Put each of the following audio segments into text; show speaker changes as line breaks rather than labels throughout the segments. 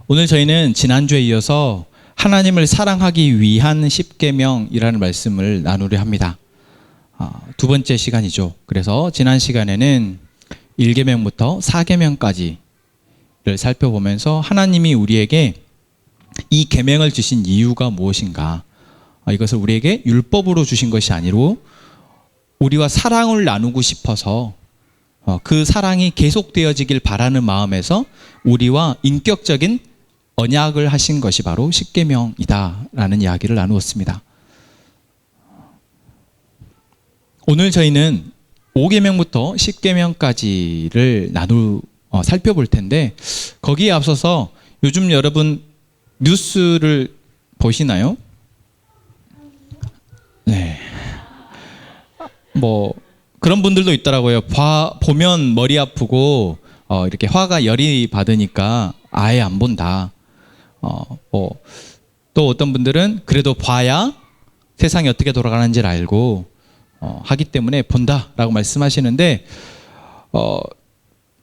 오늘 저희는 지난주에 이어서 하나님을 사랑하기 위한 십계명이라는 말씀을 나누려 합니다. 두 번째 시간이죠. 그래서 지난 시간에는 1계명부터 4계명까지를 살펴보면서 하나님이 우리에게 이 계명을 주신 이유가 무엇인가, 이것을 우리에게 율법으로 주신 것이 아니로 우리와 사랑을 나누고 싶어서 그 사랑이 계속되어지길 바라는 마음에서 우리와 인격적인 언약을 하신 것이 바로 십계명이다라는 이야기를 나누었습니다. 오늘 저희는 5계명부터 10계명까지를 살펴볼 텐데, 거기에 앞서서 요즘 여러분 뉴스를 보시나요? 네. 그런 분들도 있더라고요. 보면 머리 아프고 이렇게 화가 열이 받으니까 아예 안 본다. 또 어떤 분들은 그래도 봐야 세상이 어떻게 돌아가는지를 알고 하기 때문에 본다라고 말씀하시는데,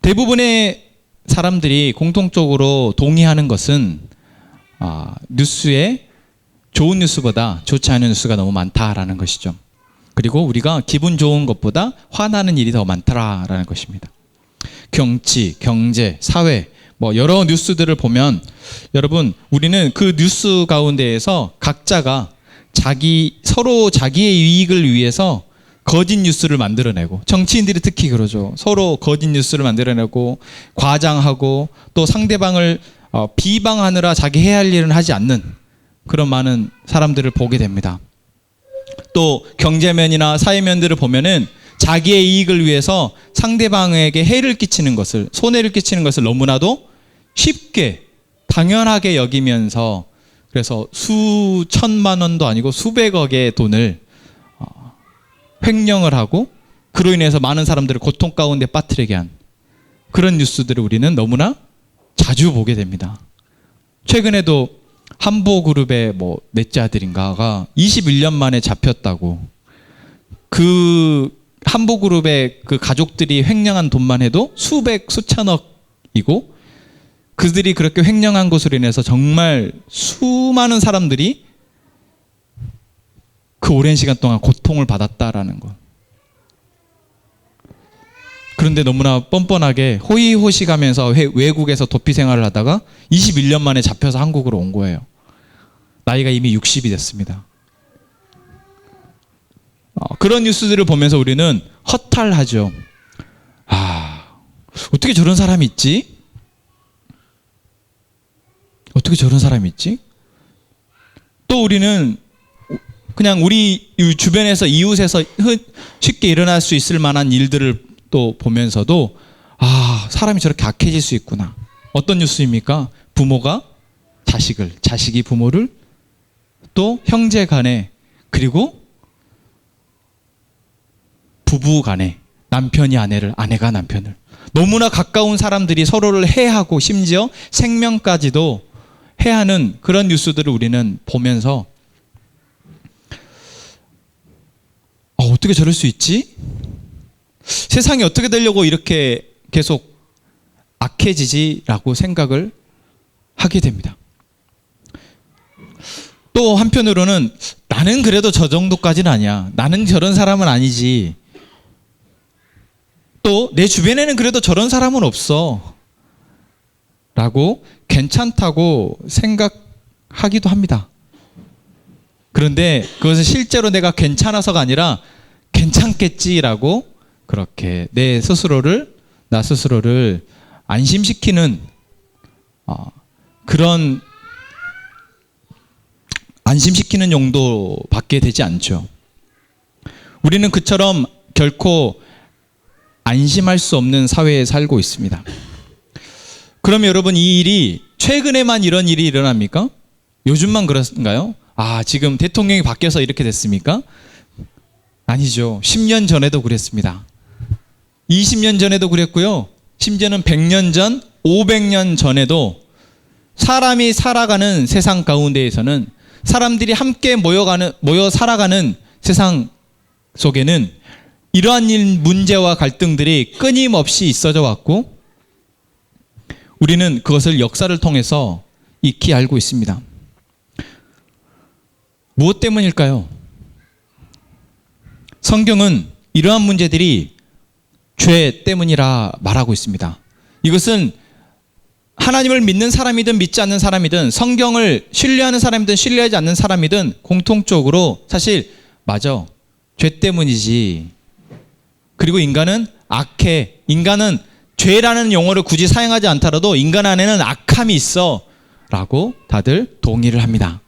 대부분의 사람들이 공통적으로 동의하는 것은 뉴스에 좋은 뉴스보다 좋지 않은 뉴스가 너무 많다라는 것이죠. 그리고 우리가 기분 좋은 것보다 화나는 일이 더 많다라는 것입니다. 정치, 경제, 사회 여러 뉴스들을 보면, 여러분, 우리는 그 뉴스 가운데에서 각자가 서로 자기의 이익을 위해서 거짓 뉴스를 만들어내고, 정치인들이 특히 그러죠. 서로 거짓 뉴스를 만들어내고 과장하고 또 상대방을 비방하느라 자기 해야 할 일은 하지 않는 그런 많은 사람들을 보게 됩니다. 또 경제면이나 사회면들을 보면은 자기의 이익을 위해서 상대방에게 해를 끼치는 것을, 손해를 끼치는 것을 너무나도 쉽게 당연하게 여기면서, 그래서 수천만 원도 아니고 수백억의 돈을 횡령을 하고 그로 인해서 많은 사람들을 고통 가운데 빠뜨리게 한 그런 뉴스들을 우리는 너무나 자주 보게 됩니다. 최근에도 한보그룹의 넷째 아들인가가 21년 만에 잡혔다고, 그 한보그룹의 그 가족들이 횡령한 돈만 해도 수천억이고, 그들이 그렇게 횡령한 것으로 인해서 정말 수많은 사람들이 그 오랜 시간 동안 고통을 받았다라는 것. 그런데 너무나 뻔뻔하게 호의호식하면서 외국에서 도피 생활을 하다가 21년 만에 잡혀서 한국으로 온 거예요. 나이가 이미 60이 됐습니다. 그런 뉴스들을 보면서 우리는 허탈하죠. 어떻게 저런 사람이 있지? 어떻게 저런 사람이 있지? 또 우리는 그냥 우리 주변에서, 이웃에서 쉽게 일어날 수 있을 만한 일들을 또 보면서도 사람이 저렇게 악해질 수 있구나. 어떤 뉴스입니까? 부모가 자식을, 자식이 부모를, 또 형제 간에, 그리고 부부 간에, 남편이 아내를, 아내가 남편을, 너무나 가까운 사람들이 서로를 해하고 심지어 생명까지도 해하는 그런 뉴스들을 우리는 보면서 어떻게 저럴 수 있지? 세상이 어떻게 되려고 이렇게 계속 악해지지라고 생각을 하게 됩니다. 또 한편으로는 나는 그래도 저 정도까지는 아니야. 나는 저런 사람은 아니지. 또 내 주변에는 그래도 저런 사람은 없어. 라고 괜찮다고 생각하기도 합니다. 그런데 그것은 실제로 내가 괜찮아서가 아니라 괜찮겠지라고 그렇게 나 스스로를 안심시키는 그런 안심시키는 용도밖에 되지 않죠. 우리는 그처럼 결코 안심할 수 없는 사회에 살고 있습니다. 그럼 여러분, 이 일이 최근에만 이런 일이 일어납니까? 요즘만 그런가요? 지금 대통령이 바뀌어서 이렇게 됐습니까? 아니죠. 10년 전에도 그랬습니다. 20년 전에도 그랬고요. 심지어는 100년 전, 500년 전에도 사람이 살아가는 세상 가운데에서는, 사람들이 함께 모여 살아가는 세상 속에는 이러한 문제와 갈등들이 끊임없이 있어져 왔고, 우리는 그것을 역사를 통해서 익히 알고 있습니다. 무엇 때문일까요? 성경은 이러한 문제들이 죄 때문이라 말하고 있습니다. 이것은 하나님을 믿는 사람이든 믿지 않는 사람이든 성경을 신뢰하는 사람이든 신뢰하지 않는 사람이든 공통적으로 사실 맞아. 죄 때문이지. 그리고 인간은 악해. 인간은 죄라는 용어를 굳이 사용하지 않더라도 인간 안에는 악함이 있어 라고 다들 동의를 합니다.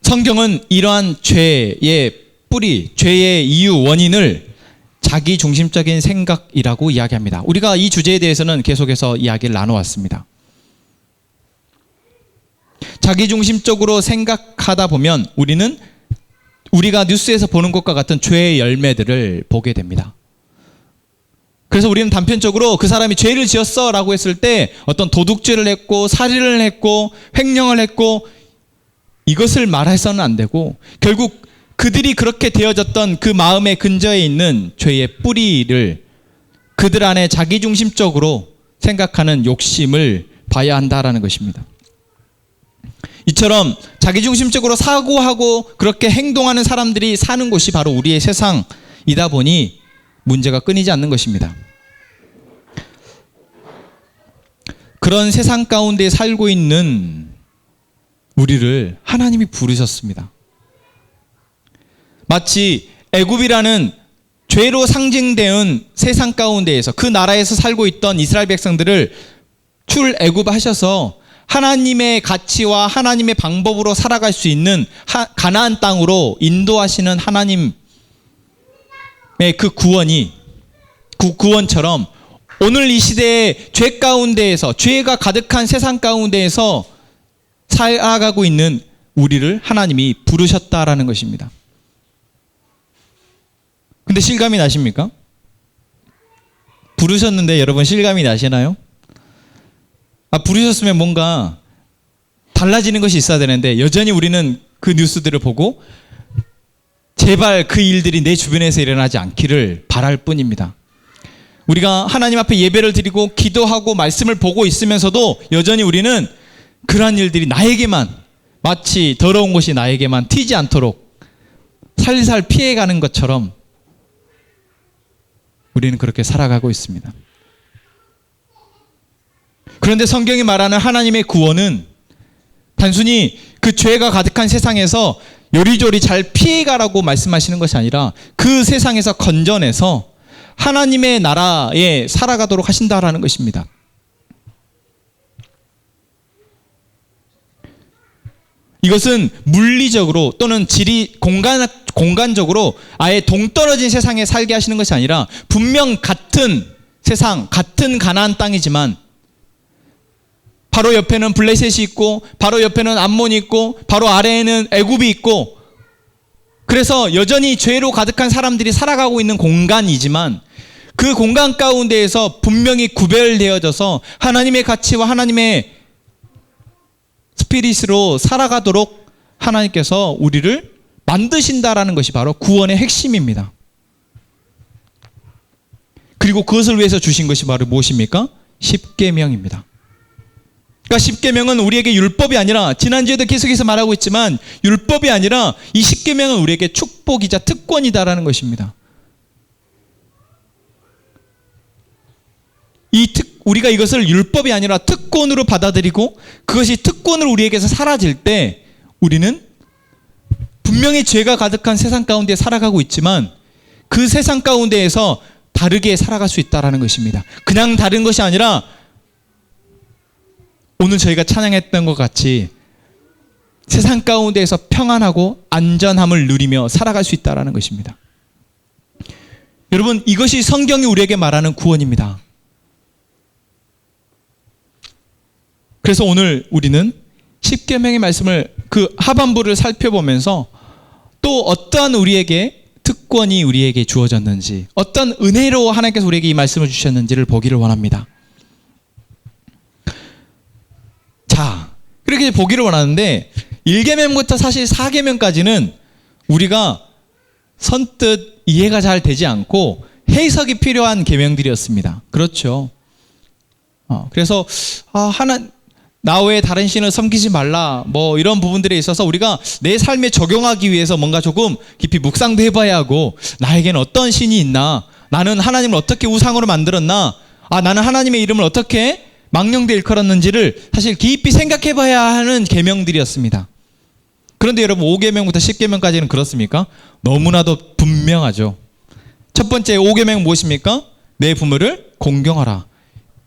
성경은 이러한 죄의 뿌리, 죄의 이유, 원인을 자기중심적인 생각이라고 이야기합니다. 우리가 이 주제에 대해서는 계속해서 이야기를 나눠왔습니다. 자기중심적으로 생각하다 보면 우리가 뉴스에서 보는 것과 같은 죄의 열매들을 보게 됩니다. 그래서 우리는 단편적으로 그 사람이 죄를 지었어 라고 했을 때 어떤 도둑죄를 했고 살인을 했고 횡령을 했고 이것을 말해서는 안 되고 결국 그들이 그렇게 되어졌던 그 마음의 근저에 있는 죄의 뿌리를 그들 안에 자기중심적으로 생각하는 욕심을 봐야 한다라는 것입니다. 이처럼 자기중심적으로 사고하고 그렇게 행동하는 사람들이 사는 곳이 바로 우리의 세상이다 보니 문제가 끊이지 않는 것입니다. 그런 세상 가운데 살고 있는 우리를 하나님이 부르셨습니다. 마치 애굽이라는 죄로 상징되는 세상 가운데에서 그 나라에서 살고 있던 이스라엘 백성들을 출애굽하셔서 하나님의 가치와 하나님의 방법으로 살아갈 수 있는 가나안 땅으로 인도하시는 하나님의 그 구원처럼 오늘 이 시대의 죄 가운데에서 죄가 가득한 세상 가운데에서 살아가고 있는 우리를 하나님이 부르셨다라는 것입니다. 근데 실감이 나십니까? 부르셨는데 여러분 실감이 나시나요? 부르셨으면 뭔가 달라지는 것이 있어야 되는데 여전히 우리는 그 뉴스들을 보고 제발 그 일들이 내 주변에서 일어나지 않기를 바랄 뿐입니다. 우리가 하나님 앞에 예배를 드리고 기도하고 말씀을 보고 있으면서도 여전히 우리는 그러한 일들이 나에게만 마치 더러운 것이 나에게만 튀지 않도록 살살 피해가는 것처럼 우리는 그렇게 살아가고 있습니다. 그런데 성경이 말하는 하나님의 구원은 단순히 그 죄가 가득한 세상에서 요리조리 잘 피해가라고 말씀하시는 것이 아니라 그 세상에서 건져내서 하나님의 나라에 살아가도록 하신다라는 것입니다. 이것은 물리적으로 또는 공간적으로 아예 동떨어진 세상에 살게 하시는 것이 아니라 분명 같은 세상, 같은 가나안 땅이지만 바로 옆에는 블레셋이 있고 바로 옆에는 암몬이 있고 바로 아래에는 애굽이 있고 그래서 여전히 죄로 가득한 사람들이 살아가고 있는 공간이지만 그 공간 가운데에서 분명히 구별되어져서 하나님의 가치와 하나님의 스피릿으로 살아가도록 하나님께서 우리를 만드신다라는 것이 바로 구원의 핵심입니다. 그리고 그것을 위해서 주신 것이 바로 무엇입니까? 십계명입니다. 그러니까 십계명은 우리에게 율법이 아니라 지난주에도 계속해서 말하고 있지만 율법이 아니라 이 십계명은 우리에게 축복이자 특권이다라는 것입니다. 우리가 이것을 율법이 아니라 특권으로 받아들이고 그것이 특권으로 우리에게서 사라질 때 우리는 분명히 죄가 가득한 세상 가운데 살아가고 있지만 그 세상 가운데에서 다르게 살아갈 수 있다는 것입니다. 그냥 다른 것이 아니라 오늘 저희가 찬양했던 것 같이 세상 가운데에서 평안하고 안전함을 누리며 살아갈 수 있다는 것입니다. 여러분, 이것이 성경이 우리에게 말하는 구원입니다. 그래서 오늘 우리는 십계명의 말씀을 그 하반부를 살펴보면서 또 어떠한 우리에게 특권이 우리에게 주어졌는지 어떤 은혜로 하나님께서 우리에게 이 말씀을 주셨는지를 보기를 원합니다. 자, 그렇게 보기를 원하는데 1계명부터 사실 4계명까지는 우리가 선뜻 이해가 잘 되지 않고 해석이 필요한 계명들이었습니다. 그렇죠. 그래서 나 외에 다른 신을 섬기지 말라, 뭐 이런 부분들에 있어서 우리가 내 삶에 적용하기 위해서 뭔가 조금 깊이 묵상도 해봐야 하고, 나에게는 어떤 신이 있나, 나는 하나님을 어떻게 우상으로 만들었나, 나는 하나님의 이름을 어떻게 망령되 일컬었는지를 사실 깊이 생각해봐야 하는 계명들이었습니다. 그런데 여러분, 5계명부터 10계명까지는 그렇습니까? 너무나도 분명하죠. 첫 번째 5계명은 무엇입니까? 내 부모를 공경하라.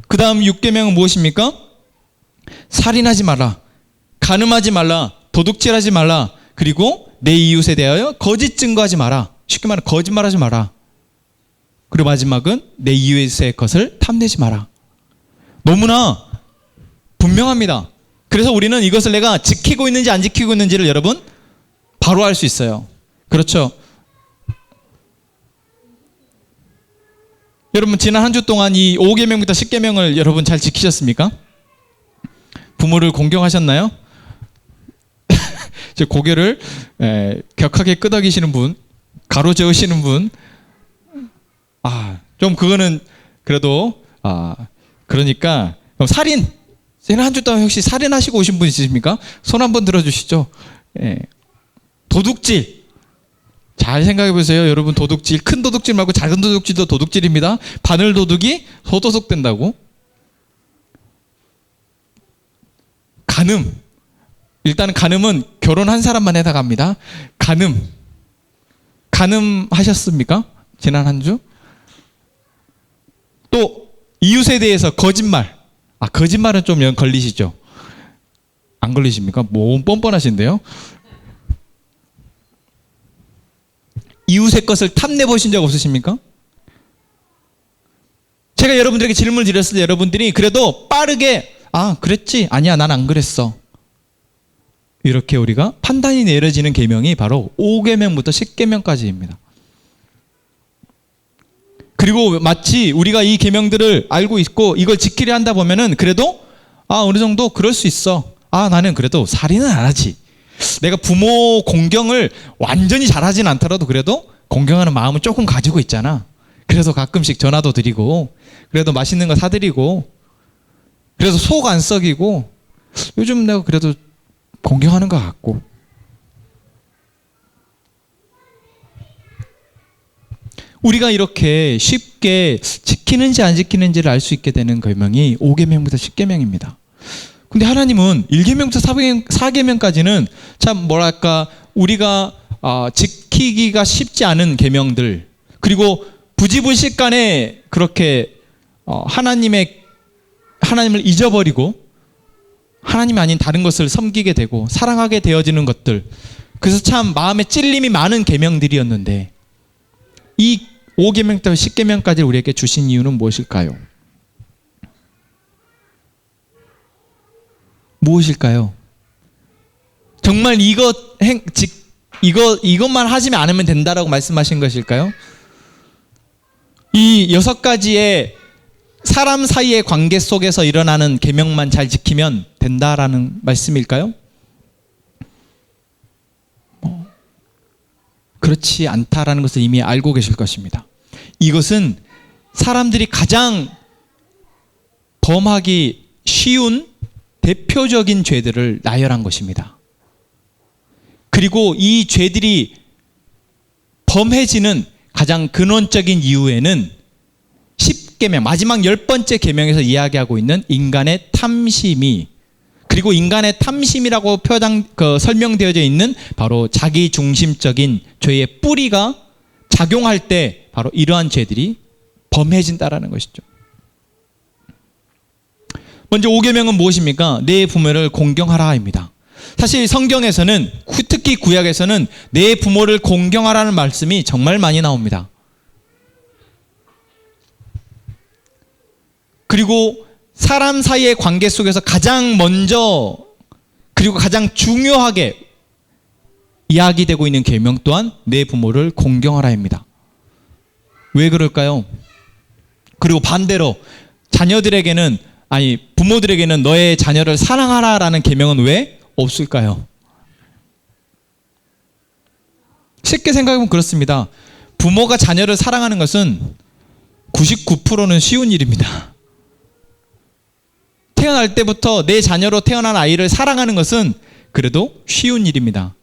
그 다음 6계명은 무엇입니까? 살인하지 말라, 간음하지 말라, 도둑질하지 말라, 그리고 내 이웃에 대하여 거짓 증거하지 마라. 쉽게 말하면 거짓말하지 마라. 그리고 마지막은 내 이웃의 것을 탐내지 마라. 너무나 분명합니다. 그래서 우리는 이것을 내가 지키고 있는지 안 지키고 있는지를 여러분 바로 알 수 있어요. 그렇죠? 여러분, 지난 한 주 동안 이 5계명부터 10계명을 여러분 잘 지키셨습니까? 부모를 공경하셨나요? 제 고개를 격하게 끄덕이시는 분, 가로저으시는 분, 좀 그거는 그래도 그러니까 그럼 살인, 지난 한 주 동안 혹시 살인하시고 오신 분 있으십니까? 손 한번 들어주시죠. 도둑질, 잘 생각해 보세요. 여러분, 도둑질, 큰 도둑질 말고 작은 도둑질도 도둑질입니다. 바늘 도둑이 소도둑 된다고. 간음, 일단은 간음은 결혼한 사람만 해당합니다. 간음 하셨습니까? 지난 한 주? 또 이웃에 대해서 거짓말, 거짓말은 좀 걸리시죠? 안 걸리십니까? 뭐 뻔뻔하신데요? 이웃의 것을 탐내 보신 적 없으십니까? 제가 여러분들에게 질문을 드렸을 때 여러분들이 그래도 빠르게 그랬지, 아니야, 난 안 그랬어, 이렇게 우리가 판단이 내려지는 계명이 바로 5계명부터 10계명까지입니다. 그리고 마치 우리가 이 계명들을 알고 있고 이걸 지키려 한다 보면은 그래도 어느 정도 그럴 수 있어. 나는 그래도 살인은 안 하지. 내가 부모 공경을 완전히 잘하진 않더라도 그래도 공경하는 마음은 조금 가지고 있잖아. 그래서 가끔씩 전화도 드리고, 그래도 맛있는 거 사드리고, 그래서 속 안 썩이고, 요즘 내가 그래도 공경하는 것 같고. 우리가 이렇게 쉽게 지키는지 안 지키는지를 알 수 있게 되는 계명이 5계명부터 10계명입니다. 근데 하나님은 1계명부터 4계명까지는 참 뭐랄까, 우리가 지키기가 쉽지 않은 계명들, 그리고 부지불식간에 그렇게 하나님을 잊어버리고 하나님이 아닌 다른 것을 섬기게 되고 사랑하게 되어지는 것들, 그래서 참 마음에 찔림이 많은 계명들이었는데, 이 5계명부터 10계명까지 우리에게 주신 이유는 무엇일까요? 무엇일까요? 정말 이것만 하시면 않으면 된다라고 말씀하신 것일까요? 이 6가지의 사람 사이의 관계 속에서 일어나는 계명만 잘 지키면 된다라는 말씀일까요? 그렇지 않다라는 것을 이미 알고 계실 것입니다. 이것은 사람들이 가장 범하기 쉬운 대표적인 죄들을 나열한 것입니다. 그리고 이 죄들이 범해지는 가장 근원적인 이유에는 10계명, 마지막 10번째 계명에서 이야기하고 있는 인간의 탐심이, 그리고 인간의 탐심이라고 설명되어져 있는 바로 자기중심적인 죄의 뿌리가 작용할 때 바로 이러한 죄들이 범해진다라는 것이죠. 먼저 5계명은 무엇입니까? 내 부모를 공경하라입니다. 사실 성경에서는, 특히 구약에서는 내 부모를 공경하라는 말씀이 정말 많이 나옵니다. 그리고 사람 사이의 관계 속에서 가장 먼저 그리고 가장 중요하게 이야기되고 있는 계명 또한 내 부모를 공경하라입니다. 왜 그럴까요? 그리고 반대로 부모들에게는 너의 자녀를 사랑하라라는 계명은 왜 없을까요? 쉽게 생각해보면 그렇습니다. 부모가 자녀를 사랑하는 것은 99%는 쉬운 일입니다. 태어날 때부터 내 자녀로 태어난 아이를 사랑하는 것은 그래도 쉬운 일입니다.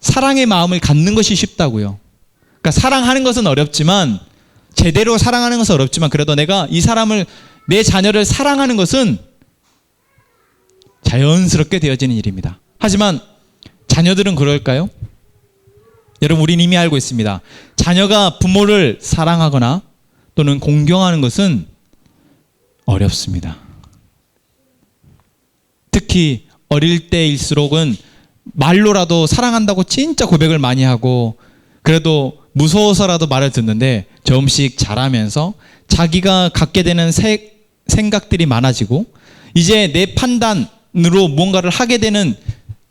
사랑의 마음을 갖는 것이 쉽다고요. 그러니까 사랑하는 것은 어렵지만, 제대로 사랑하는 것은 어렵지만, 그래도 내가 이 사람을, 내 자녀를 사랑하는 것은 자연스럽게 되어지는 일입니다. 하지만 자녀들은 그럴까요? 여러분, 우리는 이미 알고 있습니다. 자녀가 부모를 사랑하거나 또는 공경하는 것은 어렵습니다. 특히 어릴 때일수록은 말로라도 사랑한다고 진짜 고백을 많이 하고, 그래도 무서워서라도 말을 듣는데 조금씩 자라면서 자기가 갖게 되는 생각들이 많아지고, 이제 내 판단으로 무언가를 하게 되는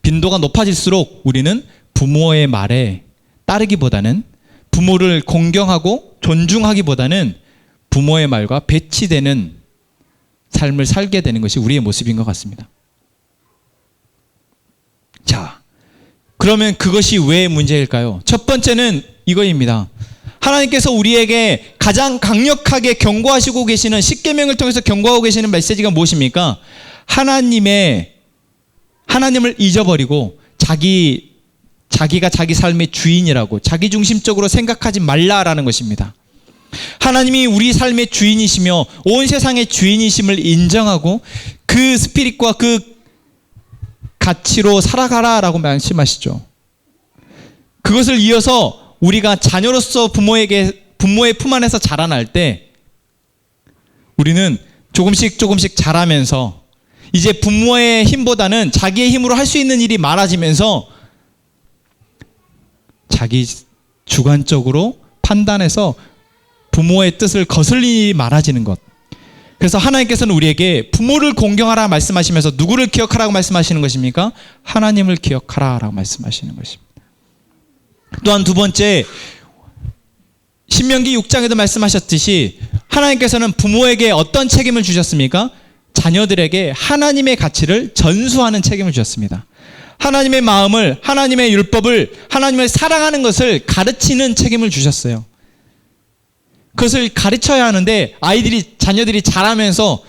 빈도가 높아질수록 우리는 부모의 말에 따르기보다는, 부모를 공경하고 존중하기보다는 부모의 말과 배치되는 삶을 살게 되는 것이 우리의 모습인 것 같습니다. 자, 그러면 그것이 왜 문제일까요? 첫 번째는 이거입니다. 하나님께서 우리에게 가장 강력하게 경고하시고 계시는, 십계명을 통해서 경고하고 계시는 메시지가 무엇입니까? 하나님을 잊어버리고 자기가 자기 삶의 주인이라고 자기중심적으로 생각하지 말라라는 것입니다. 하나님이 우리 삶의 주인이시며 온 세상의 주인이심을 인정하고 그 스피릿과 그 가치로 살아가라라고 말씀하시죠. 그것을 이어서 우리가 자녀로서 부모의 품 안에서 자라날 때 우리는 조금씩 자라면서 이제 부모의 힘보다는 자기의 힘으로 할 수 있는 일이 많아지면서 자기 주관적으로 판단해서 부모의 뜻을 거슬리는 일이 많아지는 것. 그래서 하나님께서는 우리에게 부모를 공경하라 말씀하시면서 누구를 기억하라고 말씀하시는 것입니까? 하나님을 기억하라라고 말씀하시는 것입니다. 또한 두 번째, 신명기 6장에도 말씀하셨듯이 하나님께서는 부모에게 어떤 책임을 주셨습니까? 자녀들에게 하나님의 가치를 전수하는 책임을 주셨습니다. 하나님의 마음을, 하나님의 율법을, 하나님을 사랑하는 것을 가르치는 책임을 주셨어요. 그것을 가르쳐야 하는데 자녀들이 자라면서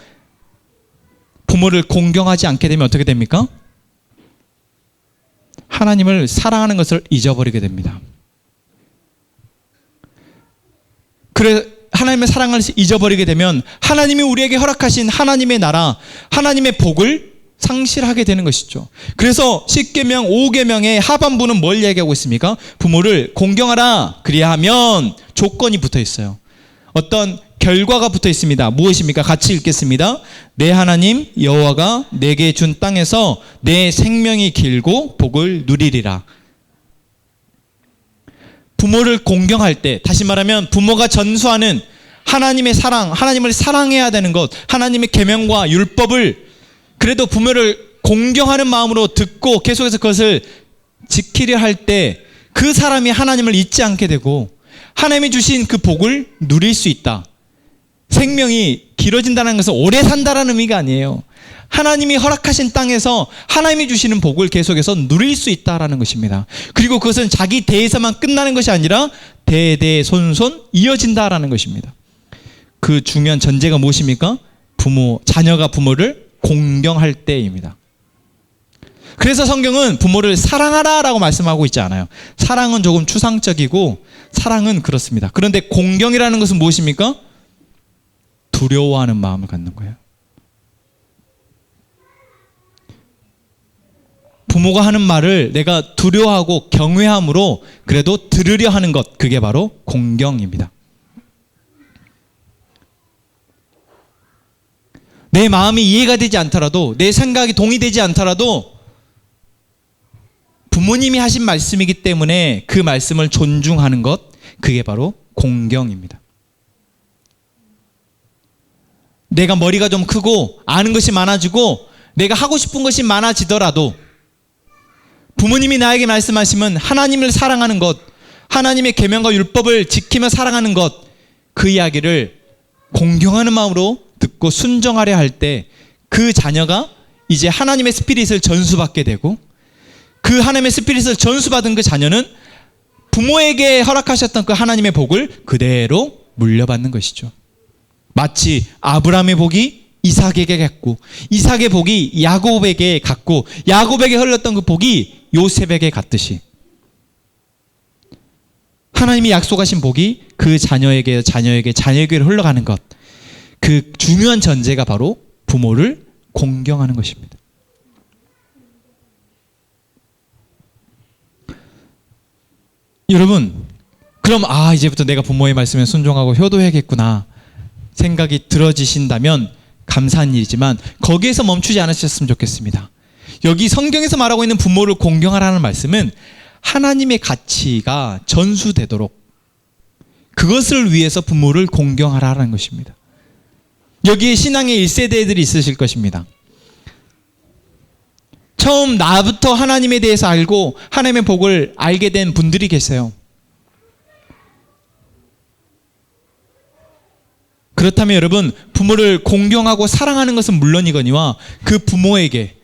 부모를 공경하지 않게 되면 어떻게 됩니까? 하나님을 사랑하는 것을 잊어버리게 됩니다. 그래, 하나님의 사랑을 잊어버리게 되면 하나님이 우리에게 허락하신 하나님의 나라, 하나님의 복을 상실하게 되는 것이죠. 그래서 10계명, 5계명의 하반부는 뭘 얘기하고 있습니까? 부모를 공경하라. 그리하면 조건이 붙어 있어요. 어떤 결과가 붙어 있습니다. 무엇입니까? 같이 읽겠습니다. 내 하나님 여호와가 내게 준 땅에서 내 생명이 길고 복을 누리리라. 부모를 공경할 때, 다시 말하면 부모가 전수하는 하나님의 사랑, 하나님을 사랑해야 되는 것, 하나님의 계명과 율법을 그래도 부모를 공경하는 마음으로 듣고 계속해서 그것을 지키려 할 때 그 사람이 하나님을 잊지 않게 되고 하나님이 주신 그 복을 누릴 수 있다. 생명이 길어진다는 것은 오래 산다는 의미가 아니에요. 하나님이 허락하신 땅에서 하나님이 주시는 복을 계속해서 누릴 수 있다라는 것입니다. 그리고 그것은 자기 대에서만 끝나는 것이 아니라 대대손손 이어진다라는 것입니다. 그 중요한 전제가 무엇입니까? 자녀가 부모를 공경할 때입니다. 그래서 성경은 부모를 사랑하라라고 말씀하고 있지 않아요. 사랑은 조금 추상적이고 사랑은 그렇습니다. 그런데 공경이라는 것은 무엇입니까? 두려워하는 마음을 갖는 거예요. 부모가 하는 말을 내가 두려워하고 경외함으로 그래도 들으려 하는 것, 그게 바로 공경입니다. 내 마음이 이해가 되지 않더라도, 내 생각이 동의되지 않더라도 부모님이 하신 말씀이기 때문에 그 말씀을 존중하는 것, 그게 바로 공경입니다. 내가 머리가 좀 크고 아는 것이 많아지고 내가 하고 싶은 것이 많아지더라도 부모님이 나에게 말씀하시면 하나님을 사랑하는 것, 하나님의 계명과 율법을 지키며 사랑하는 것, 그 이야기를 공경하는 마음으로 듣고 순종하려 할 때 그 자녀가 이제 하나님의 스피릿을 전수받게 되고, 그 하나님의 스피릿을 전수받은 그 자녀는 부모에게 허락하셨던 그 하나님의 복을 그대로 물려받는 것이죠. 마치 아브라함의 복이 이삭에게 갔고 이삭의 복이 야곱에게 갔고 야곱에게 흘렀던 그 복이 요셉에게 갔듯이 하나님이 약속하신 복이 그 자녀에게 흘러가는 것, 그 중요한 전제가 바로 부모를 공경하는 것입니다. 여러분, 그럼 이제부터 내가 부모의 말씀에 순종하고 효도해야겠구나 생각이 들어지신다면 감사한 일이지만 거기에서 멈추지 않으셨으면 좋겠습니다. 여기 성경에서 말하고 있는 부모를 공경하라는 말씀은 하나님의 가치가 전수되도록 그것을 위해서 부모를 공경하라는 것입니다. 여기에 신앙의 1세대들이 있으실 것입니다. 처음 나부터 하나님에 대해서 알고 하나님의 복을 알게 된 분들이 계세요. 그렇다면 여러분, 부모를 공경하고 사랑하는 것은 물론이거니와 그 부모에게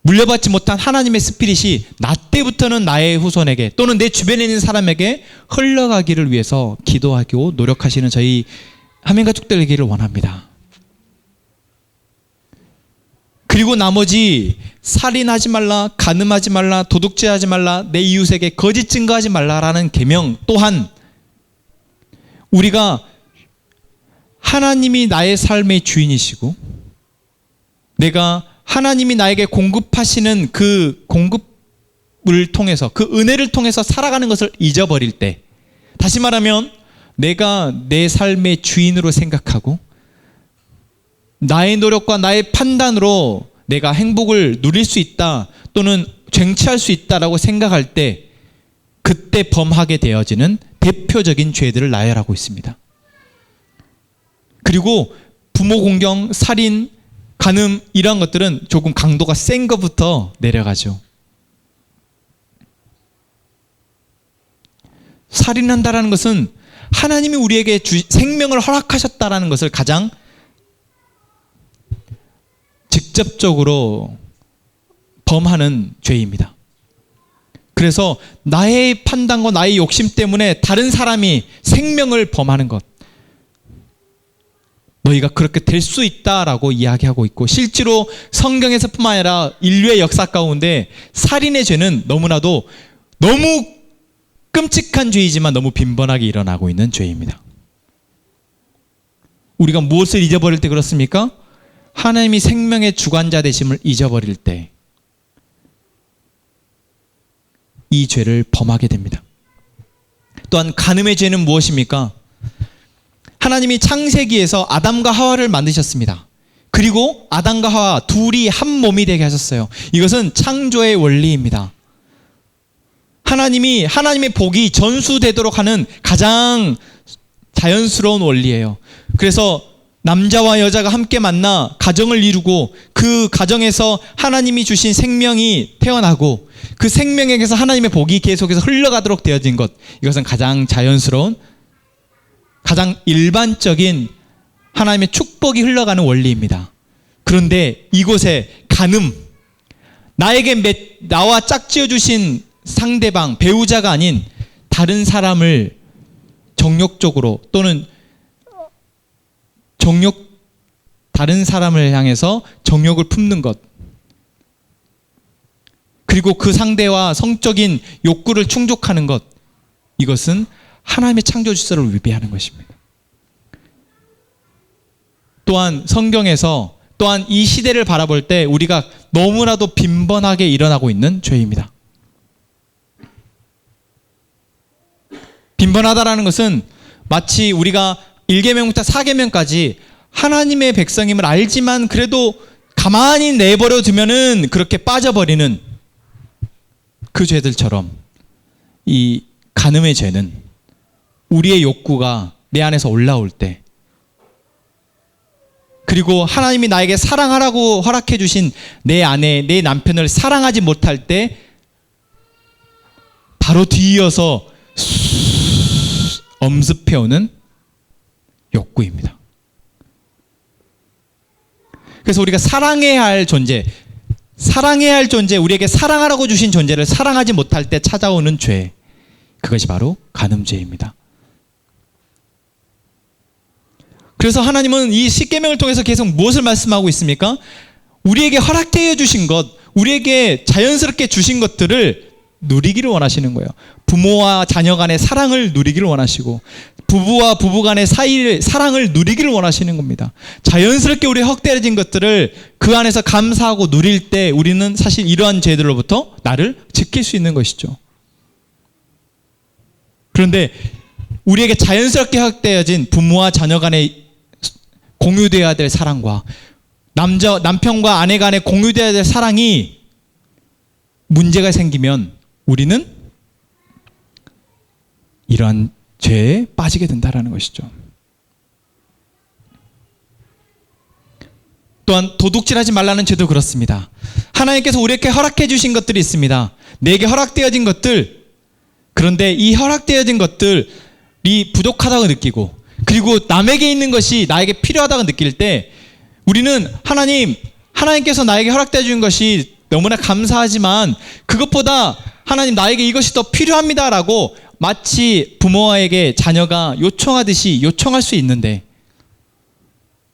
물려받지 못한 하나님의 스피릿이 나 때부터는 나의 후손에게 또는 내 주변에 있는 사람에게 흘러가기를 위해서 기도하고 노력하시는 저희 하민가족들 되기를 원합니다. 그리고 나머지 살인하지 말라, 간음하지 말라, 도둑질하지 말라, 내 이웃에게 거짓 증거하지 말라라는 계명 또한 우리가 하나님이 나의 삶의 주인이시고 내가 하나님이 나에게 공급하시는 그 공급을 통해서 그 은혜를 통해서 살아가는 것을 잊어버릴 때, 다시 말하면 내가 내 삶의 주인으로 생각하고 나의 노력과 나의 판단으로 내가 행복을 누릴 수 있다 또는 쟁취할 수 있다라고 생각할 때 그때 범하게 되어지는 대표적인 죄들을 나열하고 있습니다. 그리고 부모 공경, 살인, 간음 이런 것들은 조금 강도가 센 것부터 내려가죠. 살인한다라는 것은 하나님이 우리에게 생명을 허락하셨다라는 것을 가장 직접적으로 범하는 죄입니다. 그래서 나의 판단과 나의 욕심 때문에 다른 사람이 생명을 범하는 것, 너희가 그렇게 될 수 있다라고 이야기하고 있고, 실제로 성경에서뿐만 아니라 인류의 역사 가운데 살인의 죄는 너무나도 너무 끔찍한 죄이지만 너무 빈번하게 일어나고 있는 죄입니다. 우리가 무엇을 잊어버릴 때 그렇습니까? 하나님이 생명의 주관자 되심을 잊어버릴 때 이 죄를 범하게 됩니다. 또한 간음의 죄는 무엇입니까? 하나님이 창세기에서 아담과 하와를 만드셨습니다. 그리고 아담과 하와 둘이 한 몸이 되게 하셨어요. 이것은 창조의 원리입니다. 하나님의 복이 전수되도록 하는 가장 자연스러운 원리예요. 그래서 남자와 여자가 함께 만나 가정을 이루고 그 가정에서 하나님이 주신 생명이 태어나고 그 생명에게서 하나님의 복이 계속해서 흘러가도록 되어진 것, 이것은 가장 자연스러운, 가장 일반적인 하나님의 축복이 흘러가는 원리입니다. 그런데 이곳에 간음, 나와 짝지어 주신 상대방, 배우자가 아닌 다른 사람을 정욕적으로 또는 다른 사람을 향해서 정욕을 품는 것, 그리고 그 상대와 성적인 욕구를 충족하는 것, 이것은 하나님의 창조 질서를 위배하는 것입니다. 또한 성경에서 또한 이 시대를 바라볼 때 우리가 너무나도 빈번하게 일어나고 있는 죄입니다. 빈번하다라는 것은 마치 우리가 1계명부터 4계명까지 하나님의 백성임을 알지만 그래도 가만히 내버려 두면은 그렇게 빠져버리는 그 죄들처럼 이 간음의 죄는 우리의 욕구가 내 안에서 올라올 때, 그리고 하나님이 나에게 사랑하라고 허락해 주신 내 아내, 내 남편을 사랑하지 못할 때 바로 뒤이어서 엄습해오는 욕구입니다. 그래서 우리가 사랑해야 할 존재, 우리에게 사랑하라고 주신 존재를 사랑하지 못할 때 찾아오는 죄, 그것이 바로 간음죄입니다. 그래서 하나님은 이 십계명을 통해서 계속 무엇을 말씀하고 있습니까? 우리에게 허락되어 주신 것, 우리에게 자연스럽게 주신 것들을 누리기를 원하시는 거예요. 부모와 자녀 간의 사랑을 누리기를 원하시고, 부부와 부부 간의 사랑을 누리기를 원하시는 겁니다. 자연스럽게 우리 헛되어진 것들을 그 안에서 감사하고 누릴 때 우리는 사실 이러한 죄들로부터 나를 지킬 수 있는 것이죠. 그런데 우리에게 자연스럽게 헛되어진 부모와 자녀 간의 공유되어야 될 사랑과 남편과 아내 간의 공유되어야 될 사랑이 문제가 생기면 우리는 이러한 죄에 빠지게 된다는 것이죠. 또한 도둑질하지 말라는 죄도 그렇습니다. 하나님께서 우리에게 허락해 주신 것들이 있습니다. 내게 허락되어진 것들, 그런데 이 허락되어진 것들이 부족하다고 느끼고, 그리고 남에게 있는 것이 나에게 필요하다고 느낄 때 우리는 하나님께서 나에게 허락되어 주신 것이 너무나 감사하지만 그것보다 하나님 나에게 이것이 더 필요합니다라고 마치 부모에게 자녀가 요청하듯이 요청할 수 있는데,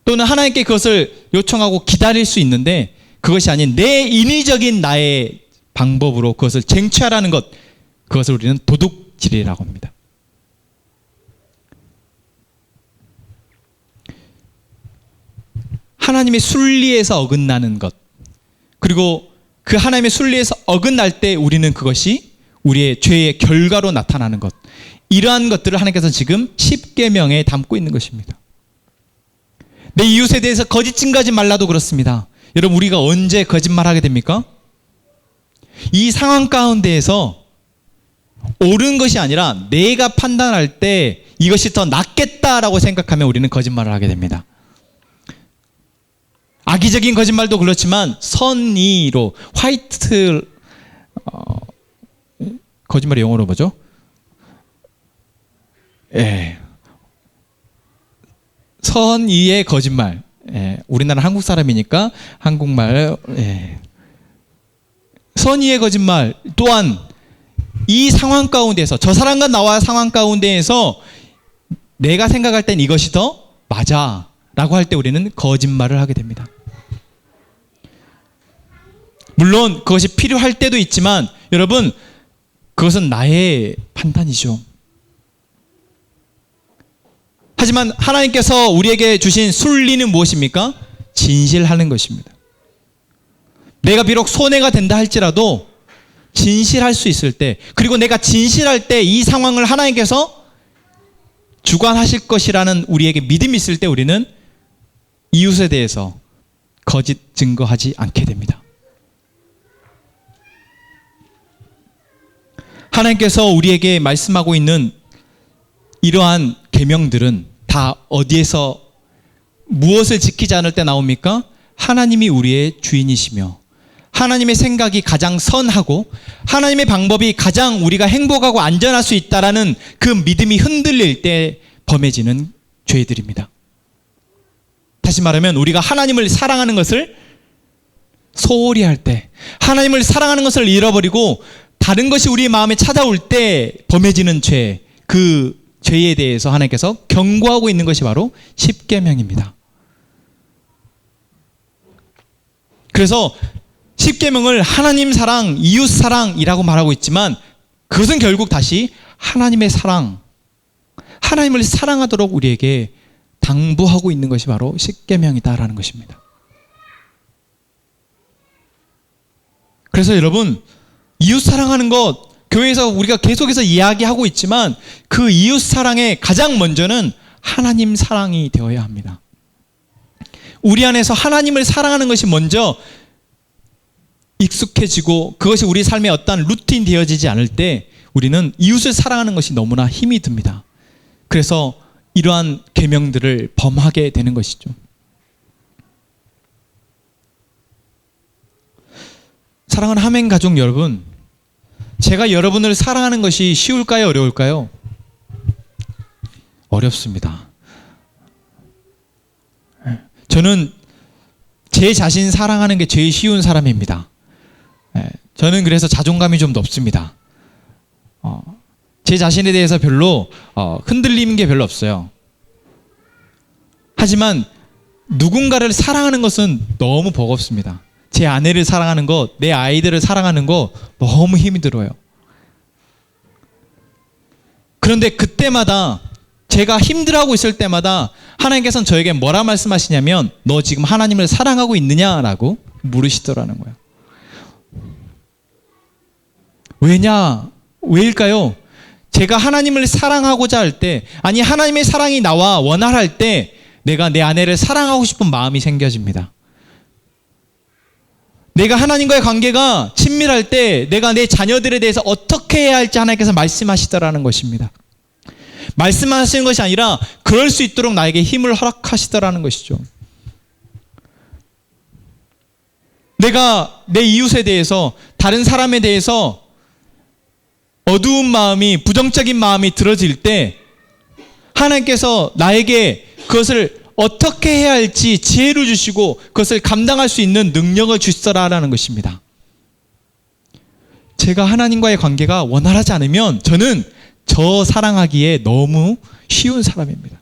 또는 하나님께 그것을 요청하고 기다릴 수 있는데, 그것이 아닌 내 인위적인 나의 방법으로 그것을 쟁취하라는 것, 그것을 우리는 도둑질이라고 합니다. 하나님의 순리에서 어긋나는 것, 그리고 그 하나님의 순리에서 어긋날 때 우리는 그것이 우리의 죄의 결과로 나타나는 것, 이러한 것들을 하나님께서 지금 십계명에 담고 있는 것입니다. 내 이웃에 대해서 거짓 증거하지 말라도 그렇습니다. 여러분, 우리가 언제 거짓말하게 됩니까? 이 상황 가운데에서 옳은 것이 아니라 내가 판단할 때 이것이 더 낫겠다라고 생각하면 우리는 거짓말을 하게 됩니다. 악의적인 거짓말도 그렇지만 선의로, 거짓말이 영어로 뭐죠? 선의의 거짓말. 우리나라 한국 사람이니까 한국말. 선의의 거짓말 또한 이 상황 가운데서, 저 사람과 나와 상황 가운데에서 내가 생각할 땐 이것이 더 맞아 라고 할 때 우리는 거짓말을 하게 됩니다. 물론 그것이 필요할 때도 있지만 여러분, 그것은 나의 판단이죠. 하지만 하나님께서 우리에게 주신 순리는 무엇입니까? 진실하는 것입니다. 내가 비록 손해가 된다 할지라도 진실할 수 있을 때, 그리고 내가 진실할 때 이 상황을 하나님께서 주관하실 것이라는 우리에게 믿음이 있을 때 우리는 이웃에 대해서 거짓 증거하지 않게 됩니다. 하나님께서 우리에게 말씀하고 있는 이러한 계명들은 다 어디에서 무엇을 지키지 않을 때 나옵니까? 하나님이 우리의 주인이시며 하나님의 생각이 가장 선하고 하나님의 방법이 가장 우리가 행복하고 안전할 수 있다라는 그 믿음이 흔들릴 때 범해지는 죄들입니다. 다시 말하면 우리가 하나님을 사랑하는 것을 소홀히 할 때, 하나님을 사랑하는 것을 잃어버리고 다른 것이 우리 마음에 찾아올 때 범해지는 죄, 그 죄에 대해서 하나님께서 경고하고 있는 것이 바로 십계명입니다. 그래서 십계명을 하나님 사랑, 이웃 사랑이라고 말하고 있지만 그것은 결국 다시 하나님의 사랑, 하나님을 사랑하도록 우리에게 당부하고 있는 것이 바로 십계명이다라는 것입니다. 그래서 여러분, 이웃 사랑하는 것, 교회에서 우리가 계속해서 이야기하고 있지만 그 이웃 사랑의 가장 먼저는 하나님 사랑이 되어야 합니다. 우리 안에서 하나님을 사랑하는 것이 먼저 익숙해지고 그것이 우리 삶의 어떤 루틴 되어지지 않을 때 우리는 이웃을 사랑하는 것이 너무나 힘이 듭니다. 그래서 이러한 계명들을 범하게 되는 것이죠. 사랑하는 하멘 가족 여러분, 제가 여러분을 사랑하는 것이 쉬울까요? 어려울까요? 어렵습니다. 저는 제 자신 사랑하는 게 제일 쉬운 사람입니다. 저는 그래서 자존감이 좀 높습니다. 제 자신에 대해서 별로 흔들리는 게 별로 없어요. 하지만 누군가를 사랑하는 것은 너무 버겁습니다. 제 아내를 사랑하는 것, 내 아이들을 사랑하는 거 너무 힘이 들어요. 그런데 그때마다 제가 힘들어하고 있을 때마다 하나님께서는 저에게 뭐라 말씀하시냐면 너 지금 하나님을 사랑하고 있느냐라고 물으시더라는 거예요. 왜일까요? 제가 하나님을 사랑하고자 할 때, 아니 하나님의 사랑이 나와 원활할 때 내가 내 아내를 사랑하고 싶은 마음이 생겨집니다. 내가 하나님과의 관계가 친밀할 때 내가 내 자녀들에 대해서 어떻게 해야 할지 하나님께서 말씀하시더라는 것입니다. 말씀하시는 것이 아니라 그럴 수 있도록 나에게 힘을 허락하시더라는 것이죠. 내가 내 이웃에 대해서, 다른 사람에 대해서 어두운 마음이, 부정적인 마음이 들어질 때 하나님께서 나에게 그것을 어떻게 해야 할지 지혜를 주시고 그것을 감당할 수 있는 능력을 주시더라라는 것입니다. 제가 하나님과의 관계가 원활하지 않으면 저는 저 사랑하기에 너무 쉬운 사람입니다.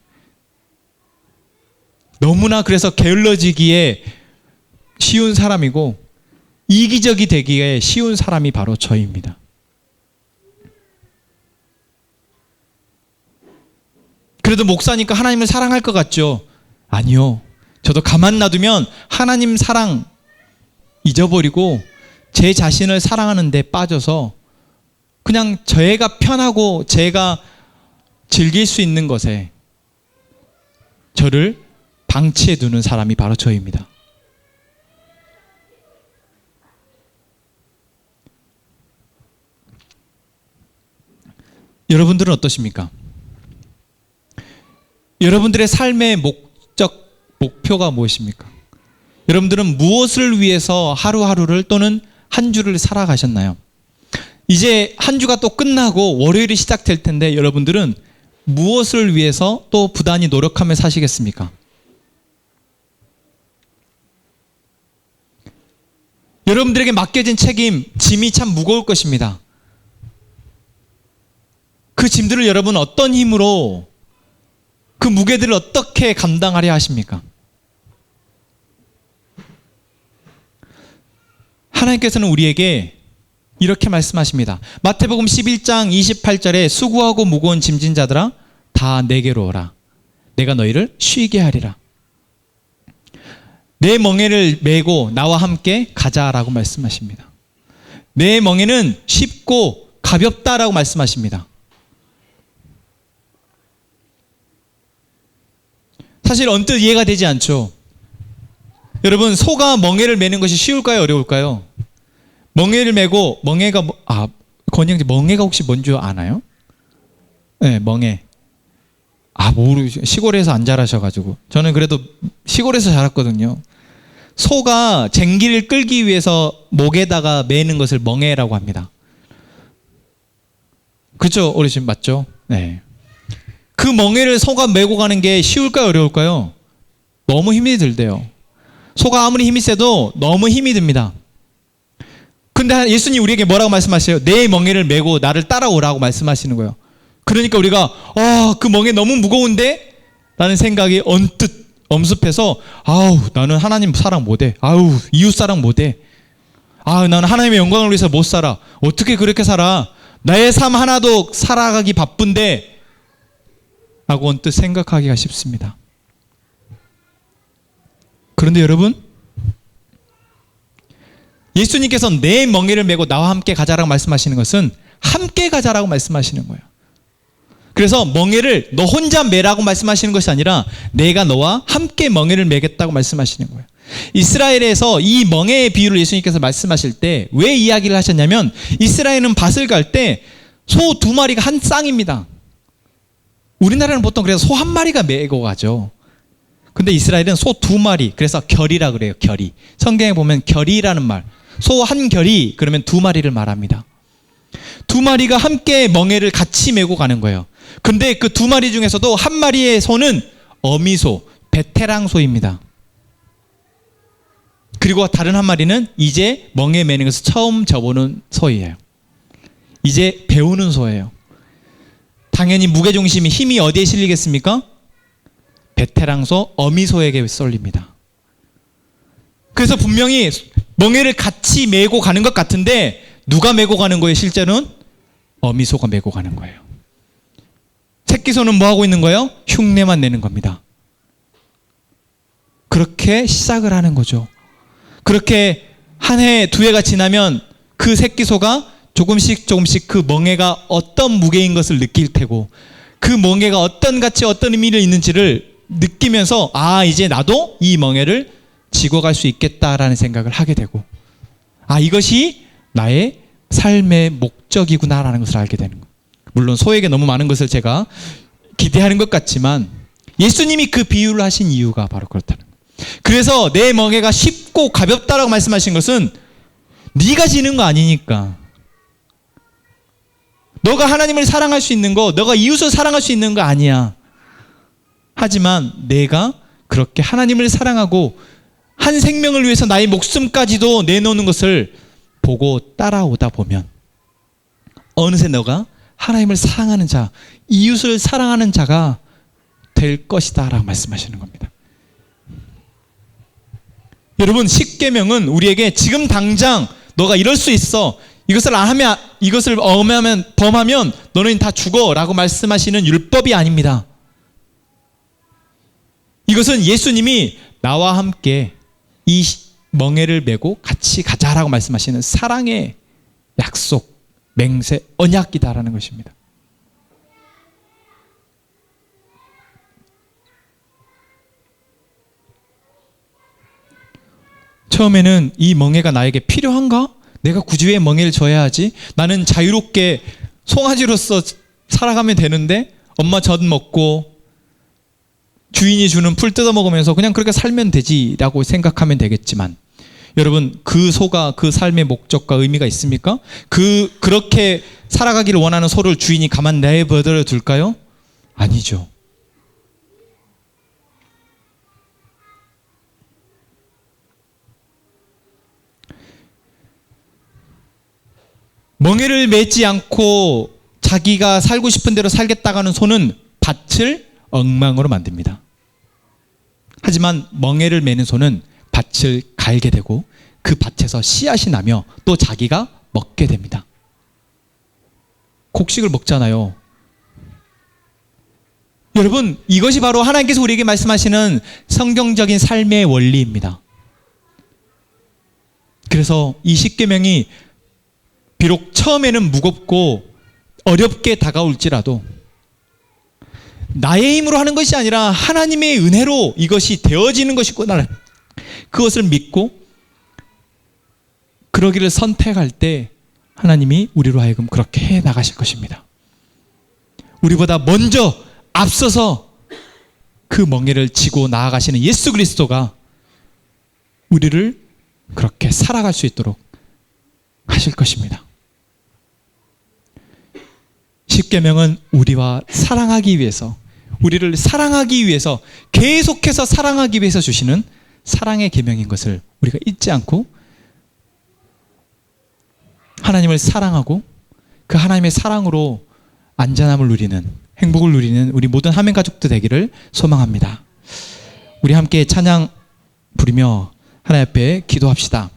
너무나 그래서 게을러지기에 쉬운 사람이고 이기적이 되기에 쉬운 사람이 바로 저입니다. 그래도 목사니까 하나님을 사랑할 것 같죠? 아니요. 저도 가만 놔두면 하나님 사랑 잊어버리고 제 자신을 사랑하는 데 빠져서 그냥 제가 편하고 제가 즐길 수 있는 것에 저를 방치해 두는 사람이 바로 저입니다. 여러분들은 어떠십니까? 여러분들의 삶의 목표가 무엇입니까? 여러분들은 무엇을 위해서 하루하루를 또는 한 주를 살아가셨나요? 이제 한 주가 또 끝나고 월요일이 시작될 텐데 여러분들은 무엇을 위해서 또 부단히 노력하며 사시겠습니까? 여러분들에게 맡겨진 책임, 짐이 참 무거울 것입니다. 그 짐들을 여러분 어떤 힘으로, 그 무게들을 어떻게 감당하려 하십니까? 하나님께서는 우리에게 이렇게 말씀하십니다. 마태복음 11장 28절에 수고하고 무거운 짐진 자들아 다 내게로 오라. 내가 너희를 쉬게 하리라. 내 멍에를 메고 나와 함께 가자라고 말씀하십니다. 내 멍에는 쉽고 가볍다라고 말씀하십니다. 사실 언뜻 이해가 되지 않죠. 여러분, 소가 멍에를 메는 것이 쉬울까요? 어려울까요? 멍에를 메고, 권영지, 멍에가 혹시 뭔지 아나요? 네, 멍에. 모르죠. 시골에서 안 자라셔가지고. 저는 그래도 시골에서 자랐거든요. 소가 쟁기를 끌기 위해서 목에다가 매는 것을 멍에라고 합니다. 그렇죠? 어르신 맞죠? 네. 그 멍에를 소가 메고 가는 게 쉬울까요? 어려울까요? 너무 힘이 들대요. 소가 아무리 힘이 세도 너무 힘이 듭니다. 근데 예수님 우리에게 뭐라고 말씀하세요? 내 멍에를 메고 나를 따라오라고 말씀하시는 거예요. 그러니까 우리가 그 멍에 너무 무거운데? 라는 생각이 언뜻 엄습해서 나는 하나님 사랑 못해. 이웃 사랑 못해. 나는 하나님의 영광을 위해서 못 살아. 어떻게 그렇게 살아? 나의 삶 하나도 살아가기 바쁜데 라고 언뜻 생각하기가 쉽습니다. 그런데 여러분, 예수님께서 내 멍에를 메고 나와 함께 가자라고 말씀하시는 것은 함께 가자라고 말씀하시는 거예요. 그래서 멍에를 너 혼자 메라고 말씀하시는 것이 아니라 내가 너와 함께 멍에를 메겠다고 말씀하시는 거예요. 이스라엘에서 이 멍에의 비유를 예수님께서 말씀하실 때 왜 이야기를 하셨냐면 이스라엘은 밭을 갈 때 소 2마리가 한 쌍입니다. 우리나라는 보통 그래서 소 1마리가 메고 가죠. 근데 이스라엘은 소 2마리, 그래서 결이라 그래요. 결이. 성경에 보면 결이라는 말, 소 한 결이 그러면 2마리를 말합니다. 2마리가 함께 멍에를 같이 메고 가는 거예요. 근데 그 2마리 중에서도 한 마리의 소는 어미소, 베테랑 소입니다. 그리고 다른 한 마리는 이제 멍에 매는 것을 처음 져보는 소예요. 이제 배우는 소예요. 당연히 무게중심이, 힘이 어디에 실리겠습니까? 베테랑소 어미소에게 쏠립니다. 그래서 분명히 멍에를 같이 메고 가는 것 같은데 누가 메고 가는 거예요? 실제로는 어미소가 메고 가는 거예요. 새끼소는 뭐 하고 있는 거예요? 흉내만 내는 겁니다. 그렇게 시작을 하는 거죠. 그렇게 한 해, 두 해가 지나면 그 새끼소가 조금씩 그 멍에가 어떤 무게인 것을 느낄 테고 그 멍에가 어떤 가치, 어떤 의미를 있는지를 느끼면서 아, 이제 나도 이 멍에를 지고 갈 수 있겠다라는 생각을 하게 되고 아, 이것이 나의 삶의 목적이구나라는 것을 알게 되는 거예요. 물론 소에게 너무 많은 것을 제가 기대하는 것 같지만 예수님이 그 비유를 하신 이유가 바로 그렇다는 거예요. 그래서 내 멍에가 쉽고 가볍다라고 말씀하신 것은 네가 지는 거 아니니까. 너가 하나님을 사랑할 수 있는 거, 너가 이웃을 사랑할 수 있는 거 아니야. 하지만 내가 그렇게 하나님을 사랑하고 한 생명을 위해서 나의 목숨까지도 내놓는 것을 보고 따라오다 보면 어느새 너가 하나님을 사랑하는 자, 이웃을 사랑하는 자가 될 것이다 라고 말씀하시는 겁니다. 여러분, 십계명은 우리에게 지금 당장 너가 이럴 수 있어, 이것을 안 하면, 이것을 범하면 너는 다 죽어 라고 말씀하시는 율법이 아닙니다. 이것은 예수님이 나와 함께 이 멍에를 메고 같이 가자라고 말씀하시는 사랑의 약속, 맹세, 언약이다라는 것입니다. 처음에는 이 멍에가 나에게 필요한가? 내가 굳이 왜 멍에를 져야 하지? 나는 자유롭게 송아지로서 살아가면 되는데 엄마 젖 먹고 주인이 주는 풀 뜯어 먹으면서 그냥 그렇게 살면 되지라고 생각하면 되겠지만 여러분, 그 소가 그 삶의 목적과 의미가 있습니까? 그렇게 살아가기를 원하는 소를 주인이 가만 내버려 둘까요? 아니죠. 멍에를 매지 않고 자기가 살고 싶은 대로 살겠다고 하는 소는 밭을 엉망으로 만듭니다. 하지만 멍에를 매는 소는 밭을 갈게 되고 그 밭에서 씨앗이 나며 또 자기가 먹게 됩니다. 곡식을 먹잖아요. 여러분, 이것이 바로 하나님께서 우리에게 말씀하시는 성경적인 삶의 원리입니다. 그래서 이 십계명이 비록 처음에는 무겁고 어렵게 다가올지라도 나의 힘으로 하는 것이 아니라 하나님의 은혜로 이것이 되어지는 것이구나, 그것을 믿고 그러기를 선택할 때 하나님이 우리로 하여금 그렇게 해 나가실 것입니다. 우리보다 먼저 앞서서 그 멍에를 지고 나아가시는 예수 그리스도가 우리를 그렇게 살아갈 수 있도록 하실 것입니다. 십계명은 우리와 사랑하기 위해서, 우리를 사랑하기 위해서, 계속해서 사랑하기 위해서 주시는 사랑의 계명인 것을 우리가 잊지 않고 하나님을 사랑하고 그 하나님의 사랑으로 안전함을 누리는, 행복을 누리는 우리 모든 하멘 가족들 되기를 소망합니다. 우리 함께 찬양 부르며 하나님 앞에 기도합시다.